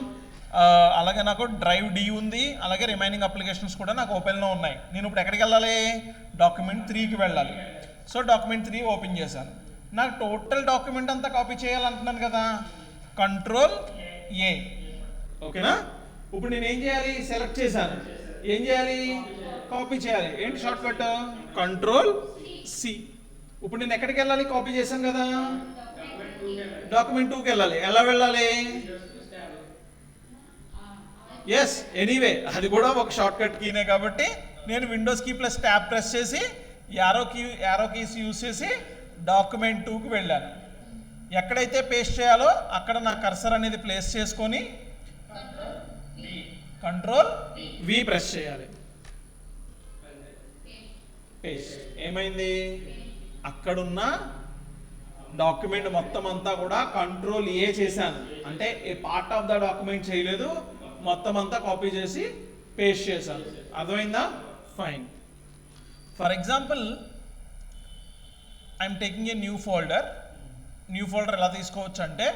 అలాగే నాకు డ్రైవ్ డి ఉంది, అలాగే రిమైనింగ్ అప్లికేషన్స్ కూడా నాకు ఓపెన్లో ఉన్నాయి. నేను ఇప్పుడు ఎక్కడికి వెళ్ళాలి? డాక్యుమెంట్ 3కి వెళ్ళాలి. సో డాక్యుమెంట్ 3 ఓపెన్ చేశాను. నాకు టోటల్ డాక్యుమెంట్ అంతా కాపీ చేయాలంటున్నాను కదా, కంట్రోల్ ఏ. ఓకేనా? ఇప్పుడు నేను ఏం చేయాలి? సెలెక్ట్ చేశాను. ఏం చేయాలి? కాపీ చేయాలి. ఏంటి షార్ట్ కట్? Control C. ఇప్పుడు నేను ఎక్కడికి వెళ్ళాలి? కాపీ చేశాను కదా, డాక్యుమెంట్ 2కి వెళ్ళాలి. ఎలా వెళ్ళాలి? ఎస్, ఎనీవే అది కూడా ఒక షార్ట్ కట్ కీనే కాబట్టి నేను Windows key plus tab press చేసి యారో కీస్ యూజ్ చేసి డాక్యుమెంట్ 2కి వెళ్ళాను. ఎక్కడైతే పేస్ట్ చేయాలో అక్కడ నా కర్సర్ అనేది ప్లేస్ చేసుకొని కంట్రోల్ వి ప్రెస్ చేయాలి. పేస్ట్. ఏమైంది? అక్కడున్న డాక్యుమెంట్ మొత్తం అంతా కూడా కంట్రోల్ ఏ చేశాను. అంటే ఏ పార్ట్ ఆఫ్ ద డాక్యుమెంట్ చేయలేదు, మొత్తం అంతా కాపీ చేసి పేస్ట్ చేశాను. అర్థమైందా? Fine. For example, I'm taking a new folder. New folder ఎలా తీసుకోవచ్చు అంటే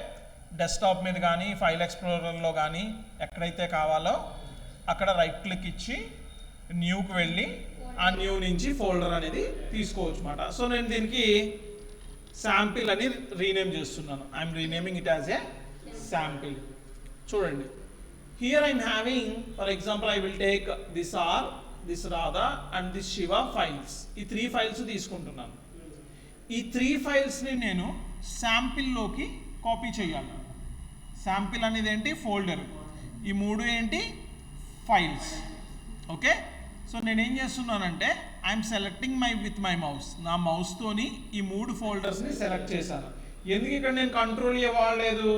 డెస్క్టాప్ మీద కానీ ఫైల్ ఎక్స్ప్లోరర్లో కానీ ఎక్కడైతే కావాలో అక్కడ రైట్ క్లిక్ ఇచ్చి న్యూకి వెళ్ళి ఆ న్యూ నుంచి ఫోల్డర్ అనేది తీసుకోవచ్చు అన్నమాట. సో నేను దీనికి శాంపిల్ అని రీనేమ్ చేస్తున్నాను. I'm renaming it as a sample. చూడండి, here I'm having, for example I will take this or, this Radha and this Shiva files. ఈ 3 ఫైల్స్ తీసుకుంటున్నాను. ఈ 3 ఫైల్స్ని నేను శాంపిల్లోకి కాపీ చేయాలి. శాంపిల్ అనేది ఏంటి? ఫోల్డర్. ఈ 3 ఏంటి? ఫైల్స్. ఓకే, సో నేనేం చేస్తున్నానంటే I'm selecting with my mouse. నా మౌస్తోని ఈ 3 ఫోల్డర్స్ని సెలెక్ట్ చేశాను. ఎందుకు ఇక్కడ నేను కంట్రోల్ ఇవ్వలేదు?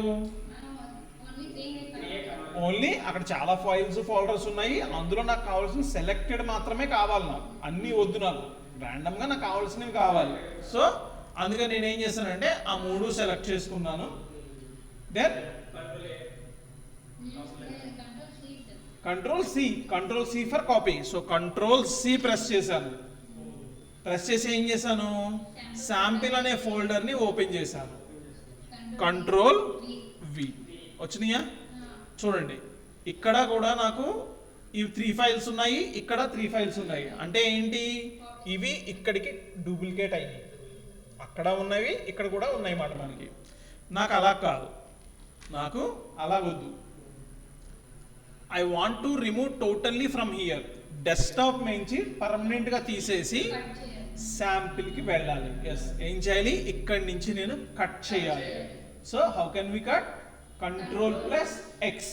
ఓన్లీ అక్కడ చాలా ఫైల్స్ ఫోల్డర్స్ ఉన్నాయి, అందులో నాకు కావాల్సిన సెలెక్టెడ్ మాత్రమే కావాలి. నాకు అన్నీ వద్దు, నాకు ర్యాండమ్గా నాకు కావాల్సినవి కావాలి. సో అందుకని నేను ఏం చేశానంటే ఆ 3 సెలెక్ట్ చేసుకున్నాను. Then control C for copy. So control C press చేశాను. ప్రెస్ చేసి ఏం చేశాను? శాంపిల్ అనే ఫోల్డర్ని ఓపెన్ చేశాను. కంట్రోల్ వి వచ్చినాయా? చూడండి, ఇక్కడ కూడా నాకు ఈ 3 ఫైల్స్ ఉన్నాయి, ఇక్కడ 3 ఫైల్స్ ఉన్నాయి. అంటే ఏంటి? ఇవి ఇక్కడికి డూప్లికేట్ అయ్యాయి. అక్కడ ఉన్నవి ఇక్కడ కూడా ఉన్నాయి మాట మనకి. నాకు అలా కాదు, నాకు అలా వద్దు. I want to remove totally from here. Desktop నుంచి పర్మనెంట్గా తీసేసి శాంపిల్కి వెళ్ళాలి. ఎస్, ఏం చేయాలి? ఇక్కడి నుంచి నేను కట్ చేయాలి. So how can we cut? Control plus X.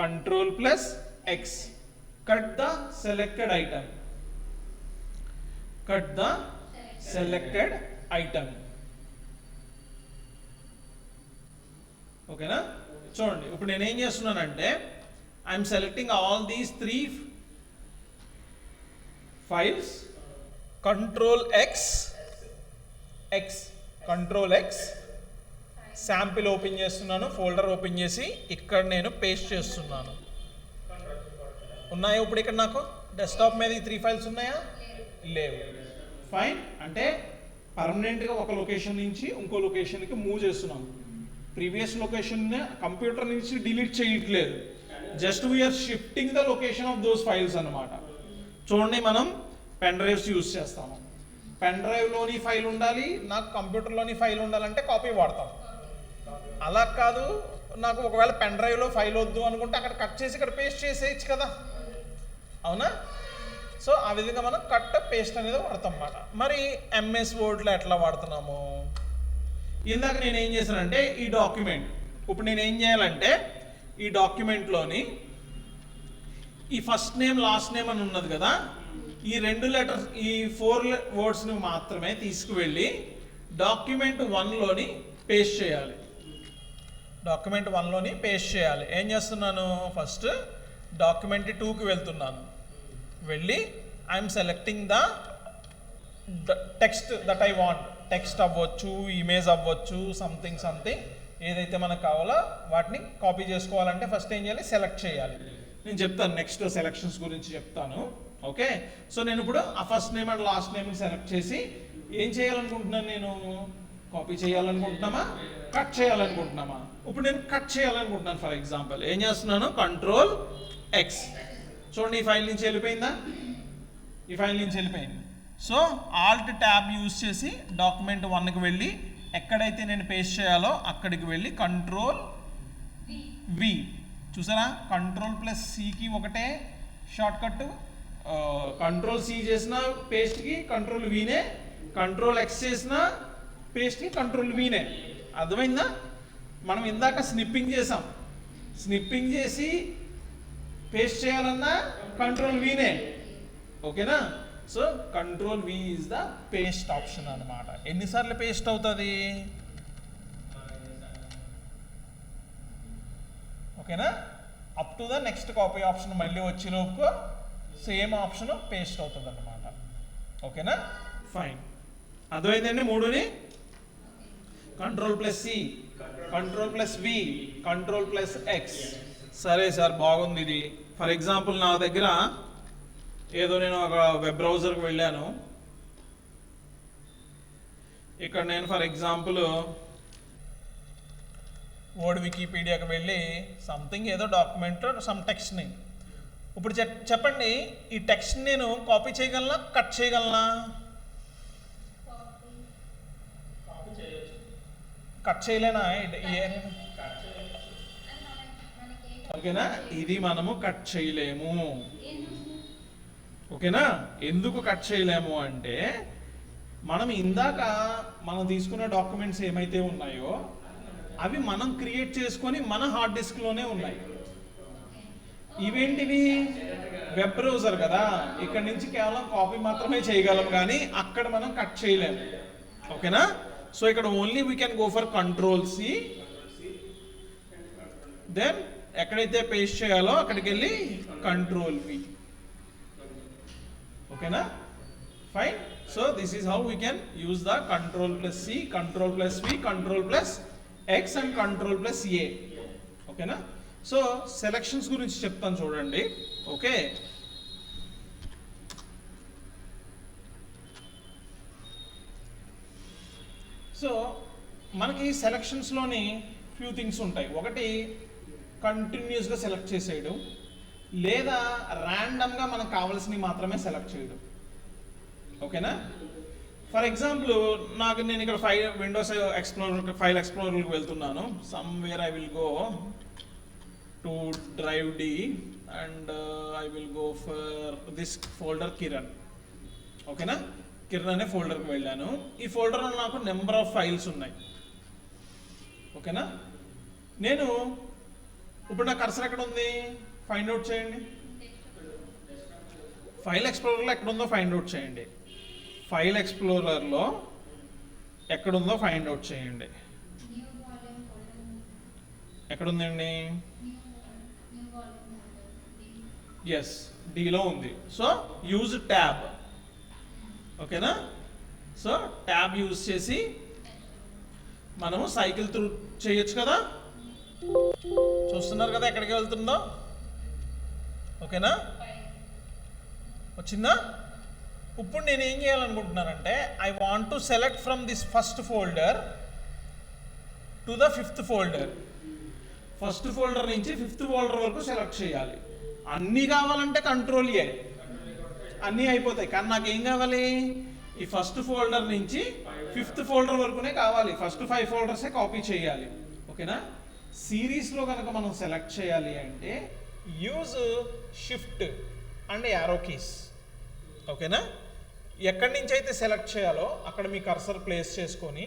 Control plus X. Cut the selected item. Cut the selected item. ఓకేనా? చూడండి, ఇప్పుడు నేనేం చేస్తున్నానంటే I'm selecting all these 3 files. Control X, control X, sample open చేస్తున్నాను, folder open చేసి ఇక్కడ నేను paste చేస్తున్నాను. ఉన్నాయా ఇప్పుడు ఇక్కడ నాకు డెస్క్టాప్ మీద ఈ 3 ఫైల్స్ ఉన్నాయా? లేవు. ఫైన్. అంటే పర్మనెంట్గా ఒక లొకేషన్ నుంచి ఇంకో లొకేషన్కి మూవ్ చేస్తున్నాం. ప్రీవియస్ లొకేషన్ కంప్యూటర్ నుంచి డిలీట్ చేయట్లేదు, just we're shifting the location of those files అన్నమాట. చూడండి, మనం పెన్ డ్రైవ్స్ యూజ్ చేస్తాము. పెన్ డ్రైవ్లోని ఫైల్ ఉండాలి, నాకు కంప్యూటర్లోని ఫైల్ ఉండాలంటే కాపీ వాడతాం. అలా కాదు, నాకు ఒకవేళ పెన్ డ్రైవ్లో ఫైల్ వద్దు అనుకుంటే అక్కడ కట్ చేసి ఇక్కడ పేస్ట్ చేసేయచ్చు కదా, అవునా? సో ఆ విధంగా మనం కట్ పేస్ట్ అనేది వాడతాం అన్నమాట. మరి ఎంఎస్ వర్డ్లో ఎట్లా వాడుతున్నాము? ఇందాక నేను ఏం చేశానంటే ఈ డాక్యుమెంట్, ఇప్పుడు నేను ఏం చేయాలంటే ఈ డాక్యుమెంట్లోని ఈ ఫస్ట్ నేమ్ లాస్ట్ నేమ్ అని ఉన్నది కదా, ఈ 2 లెటర్స్, ఈ 4 వర్డ్స్ని మాత్రమే తీసుకువెళ్ళి డాక్యుమెంట్ 1లోని పేస్ట్ చేయాలి. డాక్యుమెంట్ 1లోని పేస్ట్ చేయాలి. ఏం చేస్తున్నాను? ఫస్ట్ డాక్యుమెంట్ 2కి వెళ్తున్నాను. వెళ్ళి I'm selecting the text that I want. Text అవ్వచ్చు, ఇమేజ్ అవ్వచ్చు, సంథింగ్ ఏదైతే మనకు కావాలో వాటిని కాపీ చేసుకోవాలంటే ఫస్ట్ ఏం చేయాలి? సెలెక్ట్ చేయాలి. నేను చెప్తాను, నెక్స్ట్ సెలెక్షన్స్ గురించి చెప్తాను. ఓకే, సో నేను ఇప్పుడు ఆ first name and last name select చేసి ఏం చేయాలనుకుంటున్నాను? నేను కాపీ చేయాలనుకుంటున్నామా, కట్ చేయాలనుకుంటున్నామా? ఇప్పుడు నేను కట్ చేయాలనుకుంటున్నాను. ఫర్ ఎగ్జాంపుల్ ఏం చేస్తున్నాను? Control X. చూడండి, ఈ ఫైల్ నుంచి వెళ్ళిపోయిందా? ఈ ఫైల్ నుంచి వెళ్ళిపోయింది. సో ఆల్ట్ ట్యాబ్ యూజ్ చేసి డాక్యుమెంట్ 1కి వెళ్ళి ఎక్కడైతే నేను పేస్ట్ చేయాలో అక్కడికి వెళ్ళి కంట్రోల్ వి. చూసారా, కంట్రోల్ ప్లస్ సికి ఒకటే షార్ట్ కట్. కంట్రోల్ సి చేసిన పేస్ట్కి కంట్రోల్ వీనే, కంట్రోల్ ఎక్స్ చేసిన పేస్ట్కి కంట్రోల్ వీనే. అర్థమైందా? మనం ఇందాక స్నిప్పింగ్ చేసాం, స్నిప్పింగ్ చేసి పేస్ట్ చేయాలన్నా కంట్రోల్ వీనే. ఓకేనా? So control V is the paste option అన్నమాట. ఎన్నిసార్లు పేస్ట్ అవుతుంది? ఓకేనా? Up to the next copy option మళ్ళీ వచ్చేలోపు సేమ్ ఆప్షన్ పేస్ట్ అవుతుంది అన్నమాట. ఓకేనా? ఫైన్. అర్థమైందండి? 3ని control plus C, control plus V, control plus X. సరే సార్, బాగుంది ఇది. ఫర్ ఎగ్జాంపుల్ నా దగ్గర ఏదో నేను ఒక వెబ్ బ్రౌజర్కి వెళ్ళాను. ఇక్కడ నేను ఫర్ ఎగ్జాంపుల్ వర్డ్ వికీపీడియాకి వెళ్ళి సంథింగ్ ఏదో డాక్యుమెంట్ సమ్ టెక్స్ట్ని ఇప్పుడు చెప్పండి, ఈ టెక్స్ట్ నేను కాపీ చేయగలనా, కట్ చేయగలనా? కట్ చేయలేనా? ఓకేనా, ఇది మనము కట్ చేయలేము. ఓకేనా, ఎందుకు కట్ చేయలేము అంటే మనం ఇందాక మనం తీసుకున్న డాక్యుమెంట్స్ ఏమైతే ఉన్నాయో అవి మనం క్రియేట్ చేసుకొని మన హార్డ్ డిస్క్లోనే ఉన్నాయి. ఇవేంటివి? వెబ్ బ్రౌజర్ కదా, ఇక్కడ నుంచి కేవలం కాపీ మాత్రమే చేయగలం కానీ అక్కడ మనం కట్ చేయలేము. ఓకేనా, సో ఇక్కడ only we can go for control C, then ఎక్కడైతే పేస్ట్ చేయాలో అక్కడికి వెళ్ళి కంట్రోల్-V. ఓకేనా, fine. So this is how we can use the Control+C, Control+V, Control+X and Control+A. ఓకేనా, సో సెలక్షన్స్ గురించి చెప్తాను చూడండి. ఓకే, సో మనకి సెలక్షన్స్లోని ఫ్యూ థింగ్స్ ఉంటాయి. ఒకటి కంటిన్యూస్గా సెలెక్ట్ చేసేయడం, లేదా ర్యాండమ్గా మనకు కావాల్సినవి మాత్రమే సెలెక్ట్ చేయడం. ఓకేనా, ఫర్ ఎగ్జాంపుల్ నేను ఇక్కడ విండోస్ ఎక్స్ప్లోరర్ ఫైల్ ఎక్స్ప్లోరర్కి వెళ్తున్నాను. Somewhere I will go to drive D and I will go for this folder Kiran. ఓకేనా, కిరణ్ అనే ఫోల్డర్కి వెళ్ళాను. ఈ ఫోల్డర్లో నాకు నెంబర్ ఆఫ్ ఫైల్స్ ఉన్నాయి. ఓకేనా, నేను ఇప్పుడు నా కర్సర్ ఎక్కడ ఉంది? ఫైండ్ అవుట్ చేయండి. ఫైల్ ఎక్స్ప్లోరర్లో ఎక్కడుందో ఫైండ్ అవుట్ చేయండి. ఫైల్ ఎక్స్ప్లోరర్లో ఎక్కడుందో ఫైండ్ అవుట్ చేయండి. ఎక్కడుందండి? ఎస్, డీలో ఉంది. So use tab. ఓకేనా, సో ట్యాబ్ యూజ్ చేసి మనము సైకిల్ త్రూ చేయొచ్చు కదా. చూస్తున్నారు కదా ఎక్కడికి వెళ్తుందో. ఓకేనా, వచ్చిందా? ఇప్పుడు నేను ఏం చేయాలనుకుంటున్నానంటే I want to select from this first folder to the 5th folder. First folder నుంచి 5th ఫోల్డర్ వరకు సెలెక్ట్ చేయాలి. అన్నీ కావాలంటే Control-A, అన్నీ అయిపోతాయి. కానీ నాకు ఏం కావాలి? ఈ ఫస్ట్ ఫోల్డర్ నుంచి 5th ఫోల్డర్ వరకునే కావాలి. ఫస్ట్ 5 ఫోల్డర్సే కాపీ చేయాలి. ఓకేనా, సిరీస్లో కనుక మనం సెలెక్ట్ చేయాలి అంటే use shift and arrow keys. ఓకేనా, ఎక్కడి నుంచి అయితే సెలెక్ట్ చేయాలో అక్కడ మీ కర్సర్ ప్లేస్ చేసుకొని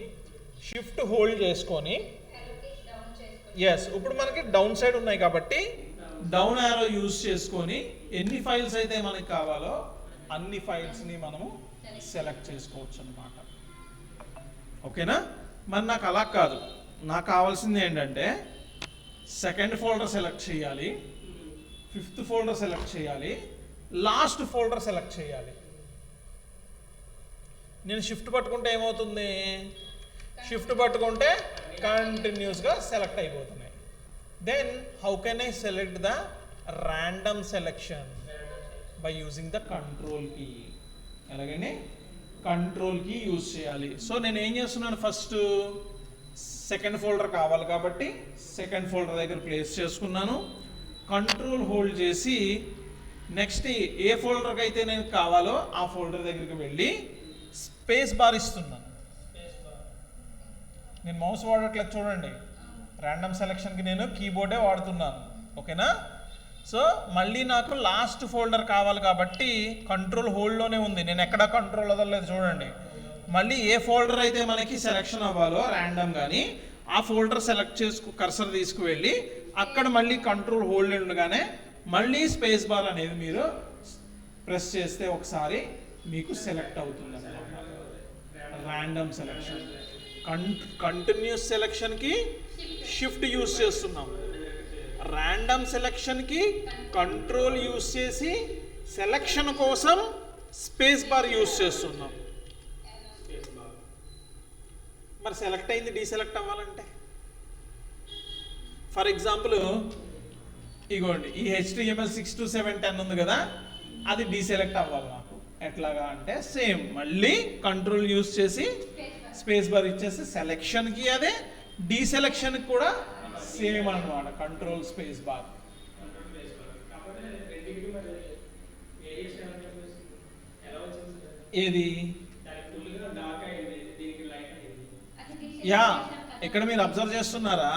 షిఫ్ట్ హోల్డ్ చేసుకొని, ఎస్, ఇప్పుడు మనకి డౌన్ సైడ్ ఉన్నాయి కాబట్టి డౌన్ యారో యూజ్ చేసుకొని ఎన్ని ఫైల్స్ అయితే మనకి కావాలో అన్ని ఫైల్స్ని మనము సెలెక్ట్ చేసుకోవచ్చు అన్నమాట. ఓకేనా, మరి నాకు అలా కాదు. నాకు కావాల్సింది ఏంటంటే 2nd ఫోల్డర్ సెలెక్ట్ చేయాలి, 5th ఫోల్డర్ సెలెక్ట్ చేయాలి, లాస్ట్ ఫోల్డర్ సెలెక్ట్ చేయాలి. నేను షిఫ్ట్ పట్టుకుంటే ఏమవుతుంది? షిఫ్ట్ పట్టుకుంటే కంటిన్యూస్గా సెలెక్ట్ అయిపోతున్నాయి. Then how can I select the random selection? By using the control key. అలాగని కంట్రోల్ కీ యూజ్ చేయాలి. సో నేను ఏం చేస్తున్నాను? ఫస్ట్ 2nd ఫోల్డర్ కావాలి కాబట్టి 2nd ఫోల్డర్ దగ్గర ప్లేస్ చేసుకున్నాను. కంట్రోల్ హోల్డ్ చేసి నెక్స్ట్ ఏ ఫోల్డర్కి అయితే నేను కావాలో ఆ ఫోల్డర్ దగ్గరికి వెళ్ళి స్పేస్ బార్ ఇస్తున్నాను. నేను మౌస్ వాడట్లేదు చూడండి, ర్యాండమ్ సెలెక్షన్కి నేను కీబోర్డే వాడుతున్నాను. ఓకేనా, సో మళ్ళీ నాకు లాస్ట్ ఫోల్డర్ కావాలి కాబట్టి కంట్రోల్ హోల్డ్లోనే ఉంది, నేను ఎక్కడ కంట్రోల్ వదలలేదు చూడండి. మళ్ళీ ఏ ఫోల్డర్ అయితే మనకి సెలెక్షన్ అవ్వాలో ర్యాండమ్ కానీ ఆ ఫోల్డర్ సెలెక్ట్ చేసుకు కర్సర్ తీసుకువెళ్ళి అక్కడ మళ్ళీ కంట్రోల్ హోల్డ్ ఉండగానే మళ్ళీ స్పేస్ బార్ అనేది మీరు ప్రెస్ చేస్తే ఒకసారి మీకు సెలెక్ట్ అవుతుంది అన్నమాట. Random selection. కంటిన్యూస్ సెలెక్షన్కి షిఫ్ట్ యూజ్ చేస్తున్నాం, ర్యాండమ్ సెలెక్షన్కి కంట్రోల్ యూజ్ చేసి సెలెక్షన్ కోసం స్పేస్ బార్ యూజ్ చేస్తున్నాం. మరి సెలెక్ట్ అయింది డీసెలెక్ట్ అవ్వాలంటే ఫర్ ఎగ్జాంపుల్ ఇగోండి ఈ HTML 6 to 7 10 ఉంది కదా, అది డీసెలెక్ట్ అవ్వాలి నాకు. ఎట్లాగా అంటే సేమ్ మళ్ళీ కంట్రోల్ యూజ్ చేసి స్పేస్ బార్ ఇచ్చేసి సెలెక్షన్కి అదే, డీసెలెక్షన్కి కూడా సేమ్ అన్నమాట, కంట్రోల్ స్పేస్ బార్. ఏది యా ఇక్కడ మీరు అబ్జర్వ్ చేస్తున్నారా,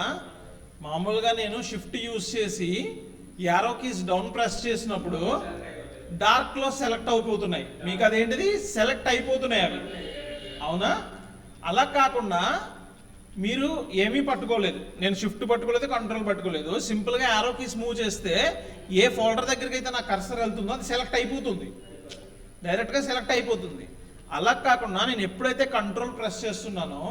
మామూలుగా నేను షిఫ్ట్ యూజ్ చేసి యారో కీస్ డౌన్ ప్రెస్ చేసినప్పుడు డార్క్ లో సెలెక్ట్ అయిపోతున్నాయి, మీకు అదేంటిది సెలెక్ట్ అయిపోతున్నాయి అవి, అవునా? అలా కాకుండా మీరు ఏమీ పట్టుకోలేదు, నేను షిఫ్ట్ పట్టుకోలేదు, కంట్రోల్ పట్టుకోలేదు, సింపుల్గా యారో కీస్ మూవ్ చేస్తే ఏ ఫోల్డర్ దగ్గరికి అయితే నా కర్సర్ వెళ్తుందో అది సెలెక్ట్ అయిపోతుంది, డైరెక్ట్గా సెలెక్ట్ అయిపోతుంది. అలా కాకుండా నేను ఎప్పుడైతే కంట్రోల్ ప్రెస్ చేస్తున్నానో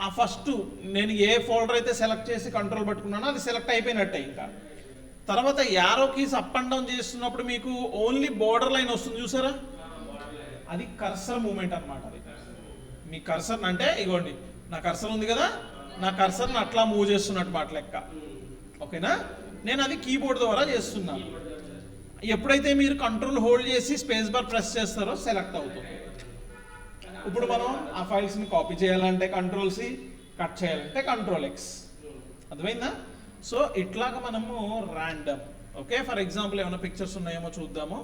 ఆ ఫస్ట్ నేను ఏ ఫోల్డర్ అయితే సెలెక్ట్ చేసి కంట్రోల్ పట్టుకున్నానో అది సెలెక్ట్ అయిపోయినట్టే. ఇంకా తర్వాత arrow keys up and down చేస్తున్నప్పుడు మీకు ఓన్లీ బోర్డర్ లైన్ వస్తుంది చూసారా, అది కర్సర్ మూమెంట్ అన్నమాట. అది మీ కర్సర్ అంటే ఇగోండి నా కర్సర్ ఉంది కదా, నా కర్సర్ని అట్లా మూవ్ చేస్తున్నట్టు మాట లెక్క, ఓకేనా? నేను అది కీబోర్డ్ ద్వారా చేస్తున్నాను. ఎప్పుడైతే మీరు కంట్రోల్ హోల్డ్ చేసి స్పేస్ బార్ ప్రెస్ చేస్తారో సెలెక్ట్ అవుతుంది. ఇప్పుడు మనం ఆ ఫైల్స్ని కాపీ చేయాలంటే కంట్రోల్ సి, కట్ చేయాలంటే కంట్రోల్ ఎక్స్, అర్థమైందా? సో ఇట్లాగా మనము ర్యాండమ్, ఓకే? ఫర్ ఎగ్జాంపుల్ ఏమైనా పిక్చర్స్ ఉన్నాయేమో చూద్దాము.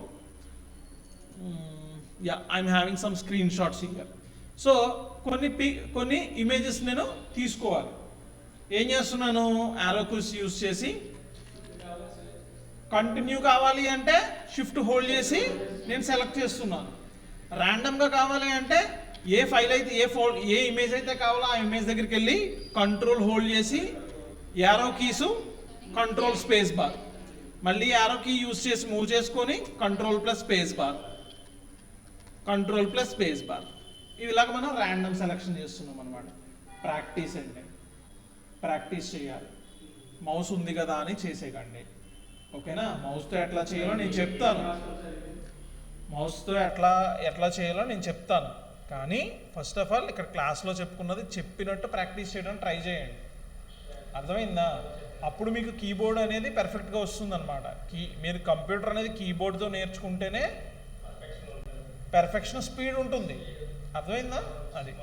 Yeah I'm having some screen shots here. So కొన్ని ఇమేజెస్ నేను తీసుకోవాలి. ఏం చేస్తున్నాను, యారో కీస్ యూజ్ చేసి కంటిన్యూ కావాలి అంటే షిఫ్ట్ హోల్డ్ చేసి నేను సెలెక్ట్ చేస్తున్నాను. ర్యాండమ్గా కావాలి అంటే ఏ ఫైల్ అయితే ఏ ఇమేజ్ అయితే కావాలో ఆ ఇమేజ్ దగ్గరికి వెళ్ళి కంట్రోల్ హోల్డ్ చేసి arrow keys control space bar, మళ్ళీ యారో కీ యూజ్ చేసి మూవ్ చేసుకొని control plus space bar, control plus space bar, ఇలాగ మనం ర్యాండమ్ సెలెక్షన్ చేస్తున్నాం అనమాట. ప్రాక్టీస్ అంటే ప్రాక్టీస్ చేయాలి, మౌస్ ఉంది కదా అని చేసేకండి, ఓకేనా? మౌస్తో ఎట్లా చేయాలో నేను చెప్తాను, మౌస్తో ఎట్లా చేయాలో నేను చెప్తాను, కానీ ఫస్ట్ ఆఫ్ ఆల్ ఇక్కడ క్లాస్లో చెప్పుకున్నది చెప్పినట్టు ప్రాక్టీస్ చేయడానికి ట్రై చేయండి, అర్థమైందా? అప్పుడు మీకు కీబోర్డ్ అనేది పెర్ఫెక్ట్గా వస్తుంది అనమాట. మీరు కంప్యూటర్ అనేది కీబోర్డ్తో నేర్చుకుంటేనే పెర్ఫెక్షన్ స్పీడ్ ఉంటుంది, అర్థమైందా? అది